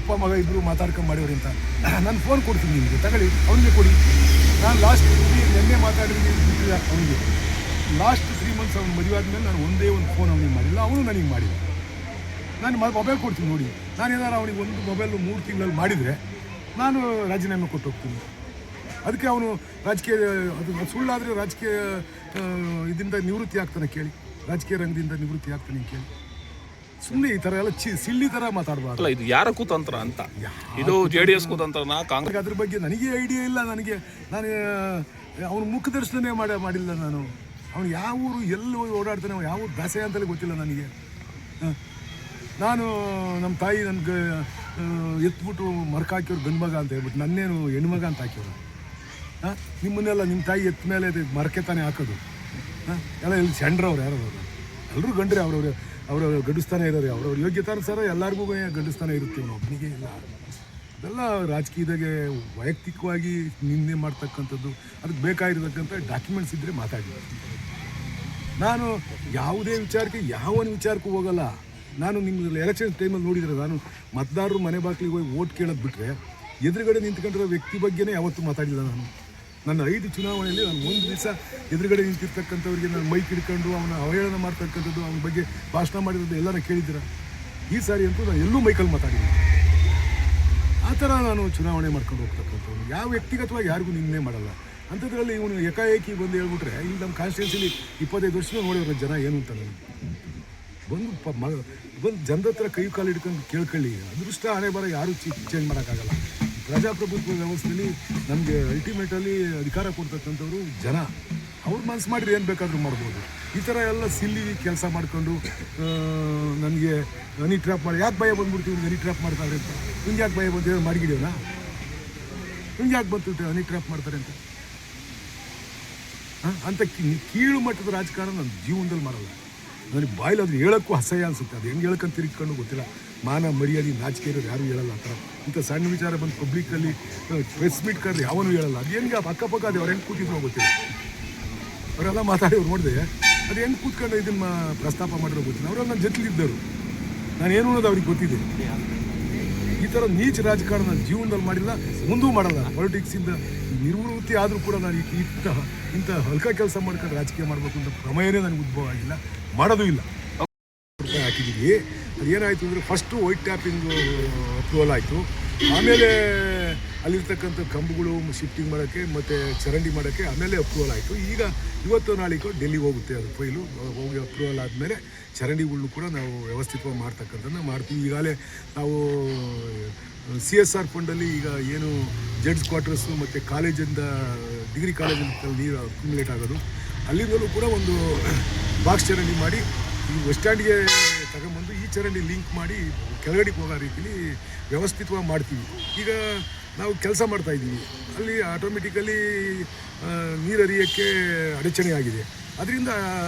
ಅಪ್ಪ ಮಗ ಇಬ್ಬರು ಮಾತಾಡ್ಕೊಂಡು ಮಾಡಿವ್ರಿ ಅಂತ. ನಾನು ಫೋನ್ ಕೊಡ್ತೀನಿ ನಿಮಗೆ, ತಗೊಳ್ಳಿ, ಅವನಿಗೆ ಕೊಡಿ. ನಾನು ಲಾಸ್ಟ್ ನಿನ್ನೆ ಮಾತಾಡಿದ್ರೆ ಅವನಿಗೆ ಲಾಸ್ಟ್ 3 months ಅವ್ನು ಮದುವೆ ಆದಮೇಲೆ ನಾನು ಒಂದೇ ಒಂದು ಫೋನ್ ಅವನಿಗೆ ಮಾಡಿಲ್ಲ, ಅವನು ನನಗೆ ಮಾಡಿಲ್ಲ. ನಾನು ಮೊಬೈಲ್ ಕೊಡ್ತೀನಿ ನೋಡಿ. ನಾನು ಏನಾರು ಅವನಿಗೆ ಒಂದು ಮೊಬೈಲು 3 ತಿಂಗಳಲ್ಲಿ ಮಾಡಿದರೆ ನಾನು ರಾಜೀನಾಮೆ ಕೊಟ್ಟು ಹೋಗ್ತೀನಿ. ಅದಕ್ಕೆ ಅವನು ರಾಜಕೀಯ ಅದು ಸುಳ್ಳಾದರೆ ರಾಜಕೀಯ ಇದರಿಂದ ನಿವೃತ್ತಿ ಆಗ್ತಾನೆ ಕೇಳಿ, ರಾಜಕೀಯ ರಂಗದಿಂದ ನಿವೃತ್ತಿ ಆಗ್ತಾನೆ ಕೇಳಿ. ಸುಮ್ಮನೆ ಈ ಥರ ಎಲ್ಲ ಸಿಳ್ಳಿ ಥರ ಮಾತಾಡಬಾರ್ದು. ಇದು ಯಾರ ಕುತಂತ್ರ ಅಂತ? ಇದು JDS ಕುತಂತ್ರನಾ ಕಾಂಗ್ರೆಸ್? ಅದ್ರ ಬಗ್ಗೆ ನನಗೆ ಐಡಿಯಾ ಇಲ್ಲ. ನಾನು ಅವನು ಮುಖದರ್ಶನ ಮಾಡಿಲ್ಲ. ನಾನು ಅವನು ಯಾವ ಊರು ಎಲ್ಲಿ ಓಡಾಡ್ತಾನೆ, ಅವ್ನು ಯಾವ ದಾಸೆ ಅಂತಲೇ ಗೊತ್ತಿಲ್ಲ ನನಗೆ. ನಾನು ನಮ್ಮ ತಾಯಿ ನನಗೆ ಎತ್ಬಿಟ್ಟು ಮರ್ಕ ಹಾಕಿವ್ರು ಗಂಡು ಮಗ ಅಂತ ಹೇಳ್ಬಿಟ್ಟು ನನ್ನೇನು ಹೆಣ್ಮಗ ಅಂತ ಹಾಕಿವ್ರು. ನಿಮ್ಮನ್ನೆಲ್ಲ ನಿಮ್ಮ ತಾಯಿ ಎತ್ತ ಮೇಲೆ ಮರಕೆ ತಾನೇ ಹಾಕೋದು. ಎಲ್ಲ ಇಲ್ಲಿ ಸೆಂಡ್ರವ್ರು ಯಾರು ಎಲ್ಲರೂ ಗಂಡ್ರೆ ಅವ್ರವ್ರ ಗಂಡಸ್ತಾನೆ ಇರೋರು, ಅವ್ರವ್ರ ಯೋಗ್ಯತಾನುಸಾರ ಎಲ್ಲರಿಗೂ ಗಂಡಸ್ತಾನೆ ಇರುತ್ತೆ, ಒಬ್ಬನಿಗೆ ಇಲ್ಲ. ಇದೆಲ್ಲ ರಾಜಕೀಯದಾಗೆ ವೈಯಕ್ತಿಕವಾಗಿ ನಿಂದೆ ಮಾಡ್ತಕ್ಕಂಥದ್ದು, ಅದಕ್ಕೆ ಬೇಕಾಗಿರ್ತಕ್ಕಂಥ ಡಾಕ್ಯುಮೆಂಟ್ಸ್ ಇದ್ದರೆ ಮಾತಾಡಿ. ನಾನು ಯಾವುದೇ ವಿಚಾರಕ್ಕೆ ಯಾವನ ವಿಚಾರಕ್ಕೂ ಹೋಗಲ್ಲ. ನಾನು ನಿಮ್ಮ ಎಲೆಕ್ಷನ್ ಟೈಮಲ್ಲಿ ನೋಡಿದರೆ, ನಾನು ಮತದಾರರು ಮನೆ ಬಾಗಿಲಿಗೆ ಹೋಗಿ ಓಟ್ ಕೇಳೋದು ಬಿಟ್ಟರೆ ಎದುರುಗಡೆ ನಿಂತ್ಕೊಂಡಿರೋ ವ್ಯಕ್ತಿ ಬಗ್ಗೆನೇ ಯಾವತ್ತೂ ಮಾತಾಡಿಲ್ಲ. ನನ್ನ 5 ಚುನಾವಣೆಯಲ್ಲಿ ನಾನು ಒಂದು ದಿವಸ ಎದುರುಗಡೆ ನಿಂತಿರ್ತಕ್ಕಂಥವ್ರಿಗೆ ನಾನು ಮೈಕ್ ಹಿಡ್ಕೊಂಡು ಅವನ ಅವಹೇಳನ ಮಾಡ್ತಕ್ಕಂಥದ್ದು, ಅವನ ಬಗ್ಗೆ ಭಾಷಣ ಮಾಡಿರೋದು ಎಲ್ಲರೂ ಕೇಳಿದ್ದೀರ. ಈ ಸಾರಿ ಅಂತೂ ನಾನು ಎಲ್ಲೂ ಮೈಕಲ್ಲಿ ಮಾತಾಡಿಲ್ಲ. ಆ ಥರ ನಾನು ಚುನಾವಣೆ ಮಾಡ್ಕೊಂಡು ಹೋಗ್ತಕ್ಕಂಥವ್ನು. ಯಾವ ವ್ಯಕ್ತಿಗತವಾಗಿ ಯಾರಿಗೂ ನಿನ್ನೆ ಮಾಡಲ್ಲ. ಅಂಥದ್ರಲ್ಲಿ ಇವನು ಏಕಾಏಕಿ ಬಂದು ಹೇಳ್ಬಿಟ್ರೆ, ಇಲ್ಲಿ ನಮ್ಮ ಕಾನ್ಸ್ಟಿಟ್ಯೂನ್ಸಿಲಿ 25 ವರ್ಷ ನೋಡಿರೋ ಜನ ಏನು ಅಂತ ನನಗೆ ಬಂದು ಜನದ ಹತ್ರ ಕೈ ಕಾಲು ಹಿಡ್ಕೊಂಡು ಕೇಳ್ಕೊಳ್ಳಿ. ಅದೃಷ್ಟ ಹಣೆ ಬರ ಯಾರೂ ಚೇಂಜ್ ಮಾಡೋಕ್ಕಾಗಲ್ಲ. ಪ್ರಜಾಪ್ರಭುತ್ವ ವ್ಯವಸ್ಥೆಯಲ್ಲಿ ನಮಗೆ ಅಲ್ಟಿಮೇಟಲ್ಲಿ ಅಧಿಕಾರ ಕೊಡ್ತಕ್ಕಂಥವ್ರು ಜನ. ಅವ್ರು ಮನಸ್ಸು ಮಾಡಿದ್ರೆ ಏನು ಬೇಕಾದರೂ ಮಾಡ್ಬೋದು. ಈ ಥರ ಎಲ್ಲ ಸಿಲ್ಲಿ ಕೆಲಸ ಮಾಡಿಕೊಂಡು ನನಗೆ ಹನಿ ಟ್ರ್ಯಾಪ್ ಮಾಡಿ ಯಾಕೆ ಭಯ ಬಂದ್ಬಿಡ್ತೀವಿ, ಹನಿ ಟ್ರ್ಯಾಪ್ ಮಾಡ್ತಾರೆ ಅಂತ. ಹಿಂಗೆ ಯಾಕೆ ಭಯ ಬಂತು ಮಾಡಿಗಿಡೋಣ, ಹಿಂಗೆ ಯಾಕೆ ಬಂತು ಹನಿ ಟ್ರ್ಯಾಪ್ ಮಾಡ್ತಾರೆ ಅಂತ. ಅಂತ ಕೀಳು ಮಟ್ಟದ ರಾಜಕಾರಣ ನನ್ನ ಜೀವನದಲ್ಲಿ ಮಾಡಲ್ಲ. ನನಗೆ ಬಾಯಿಲಾದ್ರೂ ಹೇಳೋಕ್ಕೂ ಅಸಹ್ಯ ಅನಿಸುತ್ತೆ. ಅದು ಹೆಂಗೆ ಹೇಳ್ಕೊಂಡು ತಿರುಗಿಕೊಂಡು ಗೊತ್ತಿಲ್ಲ. ಮಾನ ಮರ್ಯಾದೆ ನಾಚಿಕೆ ಇರೋರು ಯಾರೂ ಹೇಳಲ್ಲ. ಆ ಥರ ಇಂಥ ಸಣ್ಣ ವಿಚಾರ ಬಂದು ಪಬ್ಲಿಕ್ಕಲ್ಲಿ ಪ್ರೆಸ್ ಮೀಟ್ ಕರೆದು ಯಾವನು ಹೇಳಲ್ಲ. ಅದು ಹೆಂಗೆ ಅಕ್ಕಪಕ್ಕ ಅದು ಅವ್ರು ಹೆಂಗೆ ಕೂತಿದ್ರು ಗೊತ್ತಿಲ್ಲ. ಅವರೆಲ್ಲ ಮಾತಾಡಿ ಅವ್ರು ನೋಡಿದೆ, ಅದು ಹೆಂಗೆ ಕೂತ್ಕೊಂಡು ಇದನ್ನು ಪ್ರಸ್ತಾಪ ಮಾಡಿರೋ ಗೊತ್ತಿಲ್ಲ. ಅವರೆಲ್ಲ ನನ್ನ ಜೊತೆಲಿದ್ದರು, ನಾನೇನು ಅನ್ನೋದು ಅವ್ರಿಗೆ ಗೊತ್ತಿದೆ. ಈ ಥರ ನೀಚ ರಾಜಕಾರಣ ನನ್ನ ಜೀವನದಲ್ಲಿ ಮಾಡಿಲ್ಲ, ಮುಂದೂ ಮಾಡಲ್ಲ. ಪಾಲಿಟಿಕ್ಸಿಂದ ನಿವೃತ್ತಿ ಆದರೂ ಕೂಡ ನಾನು ಇಂಥ ಹಲ್ಕ ಕೆಲಸ ಮಾಡ್ಕೊಂಡು ರಾಜಕೀಯ ಮಾಡಬೇಕು ಅಂತ ಪ್ರಮೇಯನೇ ನನಗೆ ಉದ್ಭವ ಆಗಿಲ್ಲ, ಮಾಡೋದು ಇಲ್ಲ. ರೂಪಾಯಿ ಹಾಕಿದ್ದೀವಿ. ಅದೇನಾಯಿತು ಅಂದರೆ ಫಸ್ಟು ವೈಟ್ ಟ್ಯಾಪಿಂಗು ಅಪ್ರೂವಲ್ ಆಯಿತು. ಆಮೇಲೆ ಅಲ್ಲಿರ್ತಕ್ಕಂಥ ಕಂಬಗಳು ಶಿಫ್ಟಿಂಗ್ ಮಾಡೋಕ್ಕೆ ಮತ್ತು ಚರಂಡಿ ಮಾಡೋಕ್ಕೆ ಆಮೇಲೆ ಅಪ್ರೂವಲ್ ಆಯಿತು. ಈಗ ಇವತ್ತು ನಾಳೆಗೂ ಡೆಲ್ಲಿಗೆ ಹೋಗುತ್ತೆ ಅದು ಫೈಲು. ಹೋಗಿ ಅಪ್ರೂವಲ್ ಆದಮೇಲೆ ಚರಂಡಿಗಳನ್ನೂ ಕೂಡ ನಾವು ವ್ಯವಸ್ಥಿತವಾಗಿ ಮಾಡ್ತಕ್ಕಂಥದ್ದನ್ನು ಮಾಡ್ತೀವಿ. ಈಗಾಗಲೇ ನಾವು CSR ಫಂಡಲ್ಲಿ ಈಗ ಏನು ಜಡ್ಜ್ ಕ್ವಾರ್ಟರ್ಸು ಮತ್ತು ಕಾಲೇಜಿಂದ ಡಿಗ್ರಿ ಕಾಲೇಜಿಂದ ನೀರು ಅಕ್ಯುಮುಲೇಟ್ ಆಗೋದು, ಅಲ್ಲಿಂದಲೂ ಕೂಡ ಒಂದು ಬಾಕ್ಸ್ ಚರಂಡಿ ಮಾಡಿ ಈ ಬಸ್ ಸ್ಟ್ಯಾಂಡ್ಗೆ ತಗೊಂಬಂದು ಈ ಚರಂಡಿ ಲಿಂಕ್ ಮಾಡಿ ಕೆಳಗಡೆಗೆ ಹೋಗೋ ರೀತಿಲಿ ವ್ಯವಸ್ಥಿತವಾಗಿ ಮಾಡ್ತೀವಿ. ಈಗ ನಾವು ಕೆಲಸ ಮಾಡ್ತಾಯಿದ್ದೀವಿ. ಅಲ್ಲಿ ಆಟೋಮೆಟಿಕಲಿ ನೀರು ಹರಿಯೋಕ್ಕೆ ಅಡಚಣೆ ಆಗಿದೆ. ಅದರಿಂದ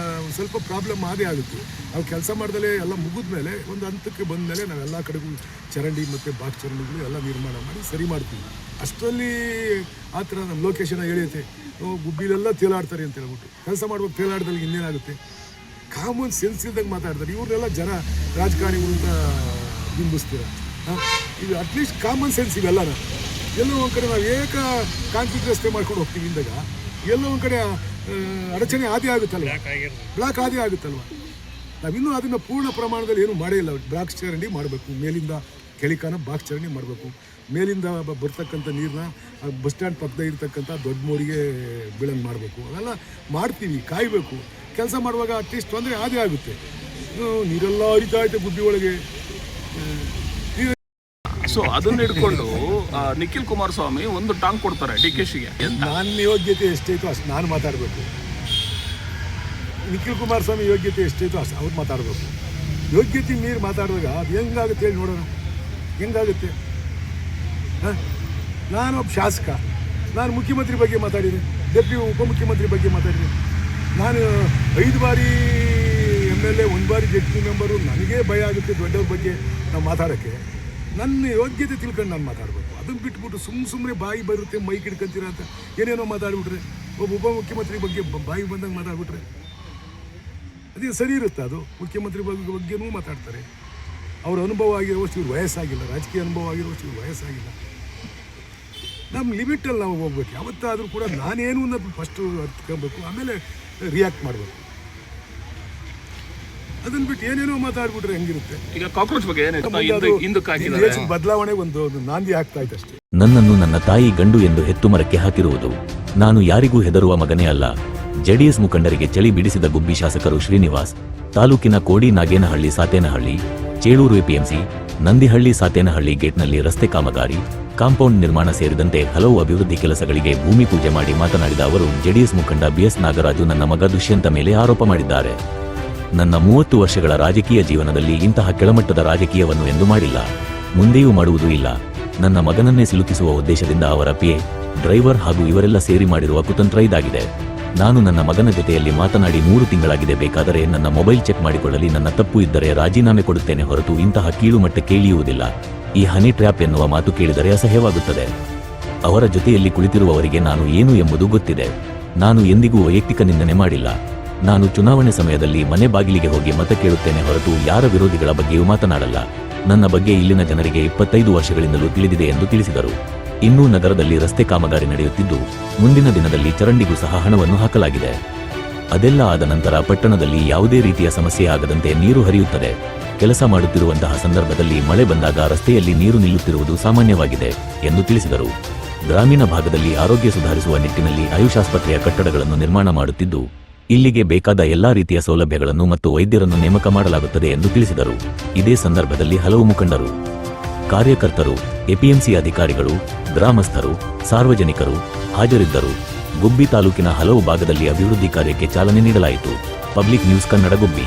ಸ್ವಲ್ಪ ಪ್ರಾಬ್ಲಮ್ ಆಗೇ ಆಗುತ್ತೆ. ನಾವು ಕೆಲಸ ಮಾಡ್ದಲೇ ಎಲ್ಲ ಮುಗಿದ ಮೇಲೆ ಒಂದು ಹಂತಕ್ಕೆ ಬಂದ ಮೇಲೆ ನಾವೆಲ್ಲ ಕಡೆಗೂ ಚರಂಡಿ ಮತ್ತು ಬಾಕ್ಸ್ ಚರಂಡಿಗಳು ಎಲ್ಲ ನಿರ್ಮಾಣ ಮಾಡಿ ಸರಿ ಮಾಡ್ತೀವಿ. ಅಷ್ಟರಲ್ಲಿ ಆ ಥರ ನಮ್ಮ ಲೊಕೇಶನ್ ಹೇಳಿಯುತ್ತೆ, ಗುಬ್ಬಿಲೆಲ್ಲ ತೇಲಾಡ್ತಾರೆ ಅಂತ ಹೇಳ್ಬಿಟ್ಟು ಕೆಲಸ ಮಾಡುವಾಗ ತೇಲಾಡ್ದಲ್ಲಿ ಇನ್ನೇನಾಗುತ್ತೆ? ಕಾಮನ್ ಸೆನ್ಸ್ ಇಲ್ದಂಗೆ ಮಾತಾಡ್ತಾರೆ. ಇವ್ರನ್ನೆಲ್ಲ ಜನ ರಾಜಕಾರಣಿಗಳು ಅಂತ ಬಿಂಬಿಸ್ತೀರ. ಇದು ಅಟ್ಲೀಸ್ಟ್ ಕಾಮನ್ ಸೆನ್ಸ್ ಇವೆಲ್ಲ. ಎಲ್ಲೋ ಒಂದು ಕಡೆ ನಾವು ಕಾಂಕ್ರೀಟ್ ರಸ್ತೆ ಮಾಡ್ಕೊಂಡು ಹೋಗ್ತೀವಿ ಇಂದಾಗ ಎಲ್ಲೋ ಒಂದು ಕಡೆ ಅಡಚಣೆ ಆದಿ ಆಗುತ್ತಲ್ವ, ಬ್ಲಾಕ್ ಆದಿ ಆಗುತ್ತಲ್ವ. ನಾವಿನ್ನೂ ಅದನ್ನು ಪೂರ್ಣ ಪ್ರಮಾಣದಲ್ಲಿ ಏನೂ ಮಾಡೇ ಇಲ್ಲ. ಬಾಕ್ಸ್ ಚರಂಡಿ ಮಾಡಬೇಕು, ಮೇಲಿಂದ ಕೆಳಿಕಾನ ಬಾಕ್ಸ್ ಚರಂಡಿ ಮಾಡಬೇಕು. ಮೇಲಿಂದ ಬರ್ತಕ್ಕಂಥ ನೀರನ್ನ ಬಸ್ ಸ್ಟ್ಯಾಂಡ್ ಪಕ್ಕದ ಇರ್ತಕ್ಕಂಥ ದೊಡ್ಡ ಮೋರಿಗೆ ಬೀಳಂಗೆ ಮಾಡಬೇಕು. ಅವೆಲ್ಲ ಮಾಡ್ತೀವಿ, ಕಾಯಬೇಕು. ಕೆಲಸ ಮಾಡುವಾಗ ಅಟ್ಲೀಸ್ಟ್ ತೊಂದರೆ ಆದೇ ಆಗುತ್ತೆ. ನೀರೆಲ್ಲ ಹರಿತಾ ಐತೆ ಗುಬ್ಬಿ ಒಳಗೆ. ಸೊ ಅದನ್ನ ಹಿಡ್ಕೊಂಡು ನಿಖಿಲ್ ಕುಮಾರಸ್ವಾಮಿ ಒಂದು ಟಾಂಗ್ ಕೊಡ್ತಾರೆ DKಶಿಗೆ. ನನ್ನ ಯೋಗ್ಯತೆ ಎಷ್ಟೈತೋ ಅಷ್ಟು ನಾನು ಮಾತಾಡಬೇಕು. ನಿಖಿಲ್ ಕುಮಾರಸ್ವಾಮಿ ಯೋಗ್ಯತೆ ಎಷ್ಟೈತೋ ಅಷ್ಟು ಅವ್ರು ಮಾತಾಡಬೇಕು. ಯೋಗ್ಯತೆ ಮೀರಿ ಮಾತಾಡಿದಾಗ ಅದು ಹೆಂಗಾಗುತ್ತೆ ಹೇಳಿ ನೋಡೋಣ, ಹೆಂಗಾಗುತ್ತೆ? ನಾನೊಬ್ಬ ಶಾಸಕ, ನಾನು ಮುಖ್ಯಮಂತ್ರಿ ಬಗ್ಗೆ ಮಾತಾಡಿದೆ, ಡೆಪ್ಟಿ ಉಪಮುಖ್ಯಮಂತ್ರಿ ಬಗ್ಗೆ ಮಾತಾಡಿದೆ. ನಾನು 5 ಬಾರಿ MLA, 1 ಬಾರಿ ಜಡ್ಪಿ ಮೆಂಬರು. ನನಗೇ ಭಯ ಆಗುತ್ತೆ ದೊಡ್ಡವ್ರ ಬಗ್ಗೆ ನಾವು ಮಾತಾಡೋಕ್ಕೆ. ನನ್ನ ಯೋಗ್ಯತೆ ತಿಳ್ಕೊಂಡು ನಾನು ಮಾತಾಡಬೇಕು. ಅದನ್ನು ಬಿಟ್ಬಿಟ್ಟು ಸುಮ್ಮನೆ ಬಾಯಿ ಬರುತ್ತೆ ಮೈಕ್ ಹಿಡ್ಕೊಂತೀರ ಅಂತ ಏನೇನೋ ಮಾತಾಡ್ಬಿಟ್ರೆ, ಒಬ್ಬ ಉಪಮುಖ್ಯಮಂತ್ರಿ ಬಗ್ಗೆ ಬಾಯಿ ಬಂದಂಗೆ ಮಾತಾಡ್ಬಿಟ್ರೆ ಅದೇ ಸರಿ ಇರುತ್ತೆ? ಅದು ಮುಖ್ಯಮಂತ್ರಿ ಬಗ್ಗೆನೂ ಮಾತಾಡ್ತಾರೆ. ಅವ್ರ ಅನುಭವ ಆಗಿರೋಷ್ಟು ಇವ್ರು ವಯಸ್ಸಾಗಿಲ್ಲ, ರಾಜಕೀಯ ಅನುಭವ ಆಗಿರೋಷ್ಟು ಇವ್ರು ವಯಸ್ಸಾಗಿಲ್ಲ. ನಮ್ಮ ಲಿಮಿಟಲ್ಲಿ ನಾವು ಹೋಗ್ಬೇಕು. ಯಾವತ್ತಾದರೂ ಕೂಡ ನಾನೇನು ಅನ್ನೋದು ಫಸ್ಟು ಅರ್ತ್ಕೊಬೇಕು, ಆಮೇಲೆ ರಿಯಾಕ್ಟ್ ಮಾಡಬೇಕು. ಅದನ್ನ ಬಿಟ್ಟು ಏನೇನೋ ಮಾತಾಡ್ಬಿಟ್ರೆ ಹೆಂಗಿರುತ್ತೆ. ಈಗ ಕಾಕ್ರೋಚ್ ಬಗ್ಗೆ ಹಿಂದಕ್ಕೆ ಹಾಕಿದ್ದಾರೆ, ದೇಶದ ಬದಲಾವಣೆ ಒಂದು ನಾಂದಿ ಆಗ್ತಾ ಇತ್ತು ಅಷ್ಟೇ. ನನ್ನನ್ನು ನನ್ನ ತಾಯಿ ಗಂಡು ಎಂದು ಹೆತ್ತು ಮರಕ್ಕೆ ಹಾಕಿರುವುದು. ನಾನು ಯಾರಿಗೂ ಹೆದರುವ ಮಗನೇ ಅಲ್ಲ. ಜೆಡಿಎಸ್ ಮುಖಂಡರಿಗೆ ಚಳಿ ಬಿಡಿಸಿದ ಗುಬ್ಬಿ ಶಾಸಕರು ಶ್ರೀನಿವಾಸ್. ತಾಲೂಕಿನ ಕೋಡಿ ನಾಗೇನಹಳ್ಳಿ ಸಾತೇನಹಳ್ಳಿ, ಚೇಳೂರು ಎಪಿಎಂಸಿ, ನಂದಿಹಳ್ಳಿ ಸಾತೇನಹಳ್ಳಿ ಗೇಟ್ನಲ್ಲಿ ರಸ್ತೆ ಕಾಮಗಾರಿ, ಕಾಂಪೌಂಡ್ ನಿರ್ಮಾಣ ಸೇರಿದಂತೆ ಹಲವು ಅಭಿವೃದ್ಧಿ ಕೆಲಸಗಳಿಗೆ ಭೂಮಿ ಪೂಜೆ ಮಾಡಿ ಮಾತನಾಡಿದ ಅವರು, ಜೆಡಿಎಸ್ ಮುಖಂಡ ಬಿಎಸ್ ನಾಗರಾಜು ನನ್ನ ಮಗ ದುಷ್ಯಂತ ಮೇಲೆ ಆರೋಪ ಮಾಡಿದ್ದಾರೆ. ನನ್ನ 30 ವರ್ಷಗಳ ರಾಜಕೀಯ ಜೀವನದಲ್ಲಿ ಇಂತಹ ಕೆಳಮಟ್ಟದ ರಾಜಕೀಯವನ್ನು ಎಂದೂ ಮಾಡಿಲ್ಲ, ಮುಂದೆಯೂ ಮಾಡುವುದೂ ಇಲ್ಲ. ನನ್ನ ಮಗನನ್ನೇ ಸಿಲುಕಿಸುವ ಉದ್ದೇಶದಿಂದ ಅವರ ಪಿಎ, ಡ್ರೈವರ್ ಹಾಗೂ ಇವರೆಲ್ಲ ಸೇರಿ ಮಾಡಿರುವ ಕುತಂತ್ರ ಇದಾಗಿದೆ. ನಾನು ನನ್ನ ಮಗನ ಜೊತೆಯಲ್ಲಿ ಮಾತನಾಡಿ 3 ತಿಂಗಳಾಗಿದೆ. ಬೇಕಾದರೆ ನನ್ನ ಮೊಬೈಲ್ ಚೆಕ್ ಮಾಡಿಕೊಳ್ಳಲಿ. ನನ್ನ ತಪ್ಪು ಇದ್ದರೆ ರಾಜೀನಾಮೆ ಕೊಡುತ್ತೇನೆ ಹೊರತು ಇಂತಹ ಕೀಳು ಮಟ್ಟಕ್ಕೆ ಇಳಿಯುವುದಿಲ್ಲ. ಈ ಹನಿ ಟ್ರ್ಯಾಪ್ ಎನ್ನುವ ಮಾತು ಕೇಳಿದರೆ ಅಸಹ್ಯವಾಗುತ್ತದೆ. ಅವರ ಜೊತೆಯಲ್ಲಿ ಕುಳಿತಿರುವವರಿಗೆ ನಾನು ಏನು ಎಂಬುದು ಗೊತ್ತಿದೆ. ನಾನು ಎಂದಿಗೂ ವೈಯಕ್ತಿಕ ನಿಂದನೆ ಮಾಡಿಲ್ಲ. ನಾನು ಚುನಾವಣೆ ಸಮಯದಲ್ಲಿ ಮನೆ ಬಾಗಿಲಿಗೆ ಹೋಗಿ ಮತ ಕೇಳುತ್ತೇನೆ ಹೊರತು ಯಾರ ವಿರೋಧಿಗಳ ಬಗ್ಗೆಯೂ ಮಾತನಾಡಲ್ಲ. ನನ್ನ ಬಗ್ಗೆ ಇಲ್ಲಿನ ಜನರಿಗೆ 25 ವರ್ಷಗಳಿಂದಲೂ ತಿಳಿದಿದೆ ಎಂದು ತಿಳಿಸಿದರು. ಇನ್ನೂ ನಗರದಲ್ಲಿ ರಸ್ತೆ ಕಾಮಗಾರಿ ನಡೆಯುತ್ತಿದ್ದು, ಮುಂದಿನ ದಿನದಲ್ಲಿ ಚರಂಡಿಗೂ ಸಹ ಹಣವನ್ನು ಹಾಕಲಾಗಿದೆ. ಅದೆಲ್ಲ ಆದ ನಂತರ ಪಟ್ಟಣದಲ್ಲಿ ಯಾವುದೇ ರೀತಿಯ ಸಮಸ್ಯೆ ಆಗದಂತೆ ನೀರು ಹರಿಯುತ್ತದೆ. ಕೆಲಸ ಮಾಡುತ್ತಿರುವಂತಹ ಸಂದರ್ಭದಲ್ಲಿ ಮಳೆ ಬಂದಾಗ ರಸ್ತೆಯಲ್ಲಿ ನೀರು ನಿಲ್ಲುತ್ತಿರುವುದು ಸಾಮಾನ್ಯವಾಗಿದೆ ಎಂದು ತಿಳಿಸಿದರು. ಗ್ರಾಮೀಣ ಭಾಗದಲ್ಲಿ ಆರೋಗ್ಯ ಸುಧಾರಿಸುವ ನಿಟ್ಟಿನಲ್ಲಿ ಆಯುಷ್ ಆಸ್ಪತ್ರೆಯ ಕಟ್ಟಡಗಳನ್ನು ನಿರ್ಮಾಣ ಮಾಡುತ್ತಿದ್ದು, ಇಲ್ಲಿಗೆ ಬೇಕಾದ ಎಲ್ಲಾ ರೀತಿಯ ಸೌಲಭ್ಯಗಳನ್ನು ಮತ್ತು ವೈದ್ಯರನ್ನು ನೇಮಕ ಮಾಡಲಾಗುತ್ತದೆ ಎಂದು ತಿಳಿಸಿದರು. ಇದೇ ಸಂದರ್ಭದಲ್ಲಿ ಹಲವು ಮುಖಂಡರು, ಕಾರ್ಯಕರ್ತರು, ಎಪಿಎಂಸಿ ಅಧಿಕಾರಿಗಳು, ಗ್ರಾಮಸ್ಥರು, ಸಾರ್ವಜನಿಕರು ಹಾಜರಿದ್ದರು. ಗುಬ್ಬಿ ತಾಲೂಕಿನ ಹಲವು ಭಾಗದಲ್ಲಿ ಅಭಿವೃದ್ಧಿ ಕಾರ್ಯಕ್ಕೆ ಚಾಲನೆ ನೀಡಲಾಯಿತು. ಪಬ್ಲಿಕ್ ನ್ಯೂಸ್ ಕನ್ನಡ, ಗುಬ್ಬಿ.